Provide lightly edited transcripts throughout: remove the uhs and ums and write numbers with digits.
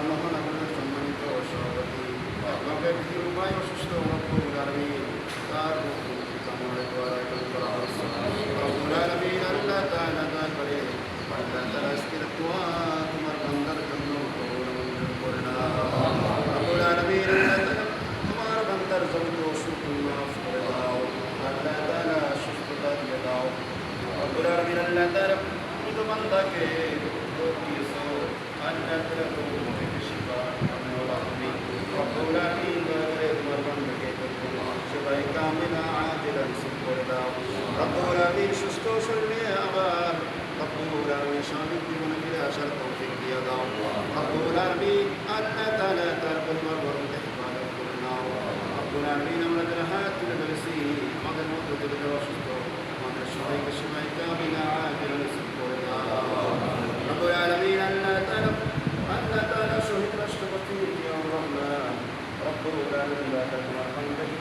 মহানগরের সম্মানিত সভাপতি আপনাকে উপায় অসুস্থ রব্বুল আলামিন তার কামড়ে দোয়ার আয়োজন করা হয়েছে রব্বুল আলামিন আল্লাহ তাআলা দয়া করে আল্লাহ তাআলা আজকের দোয়া তোমার বান্দার জন্য কবুল মঞ্জুর করে নাও রব্বুল আলামিন আল্লাহ তাআলা তোমার বান্দার জন্য অসুখ মাফ করে দাও আল্লাহ তাআলা সুস্থতা দিয়ে দাও রব্বুল আলামিন আল্লাহ তাআলা মৃত বান্দাকে রোগ দিয়েছো আল্লাহ তাআলা রোগ থেকে শিফা আল্লাহ আমিন রব্বুল আলামিন দয়া করে তোমার বান্দাকে শিফায়ে কামিলা আজিলান নসিব করে দাও রব্বুল আলামিন সুস্থ শরীরে আবার রব্বুল আলামিন স্বাভাবিক জীবনে ফিরে আসার তৌফিক দিয়ে দাও রব্বুল আলামিন আল্লাহ তাআলা তার পরিবার বর্গকে হেফাজত করে নাও রব্বুল আলামিন আমরা যারা হাত তুলে ধরেছি আমাদের মধ্যে থেকে যারা অসুস্থ আমাদের সবাইকে শিফায়ে কামিলা আজিলান নসিব করে দাও রব্বুল আলামিন আল্লাহ তাআলা শহীদ রাষ্ট্রপতি জিয়াউর রহমান রব্বুল আলামিন তোমার বান্দাকে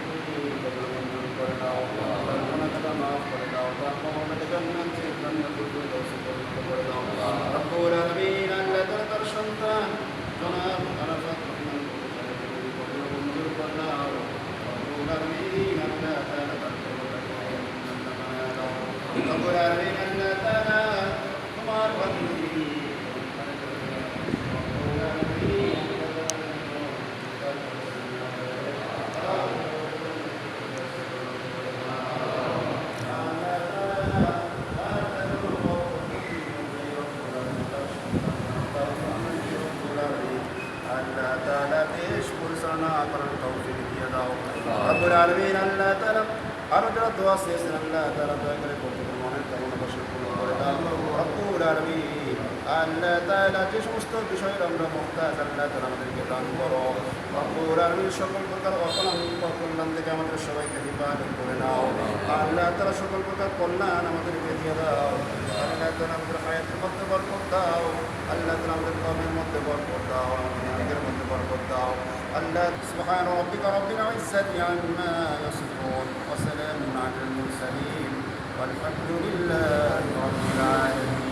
কবুল মঞ্জুর করে দাও তার গুনাহটা মাফ করে দাও তার মহব্বতে জান্নাতুল ফিরদৌস পরিণত করে দাও রব্বুল আলামিন আল্লাহ তার সন্তান জনাব আরাফাত রহমান কবুল মঞ্জুর করে দাও রব্বুল আলামিন আল্লাহ তাআলা তার কবরটাকে জান্নাত বানায় দাও রব্বুল আলামিন আল্লাহ তাআলা তোমার বান্দাকে রব্বুল আলামিন আল্লাহ তাআলা আরো যারা দোয়া চেয়েছেন আল্লাহ তাআলা দয়া করে প্রত্যেকের মনের কামনা বাসনা পূরণ করে দাও রব্বুল আলামিন আল্লাহ তাআলা যে সমস্ত বিষয়ের আমরা মুহতাজ আল্লাহ তাআলা আমাদেরকে দান করো রব্বুল আলামিন সকল প্রকার অকল্যাণ থেকে আমাদের সবাইকে হেফাজত করে নাও আল্লাহ তাআলা সকল প্রকার কল্যাণ আমাদেরকে দিয়ে দাও আল্লাহ তাআলা আমাদের হায়াতের মধ্যে বরকত দাও আল্লাহ তাআলা আমাদের কর্মের মধ্যে বরকত দাও আমাদের রিজিকের মধ্যে বরকত দাও আল্লাহ সুবহান রাব্বিকা রাব্বিল ইজ্জাতি আম্মা ইয়াসিফুন ওয়া সালামুন আলাল মুরসালিন ওয়ালহামদুলিল্লাহি রাব্বিল আলামিন।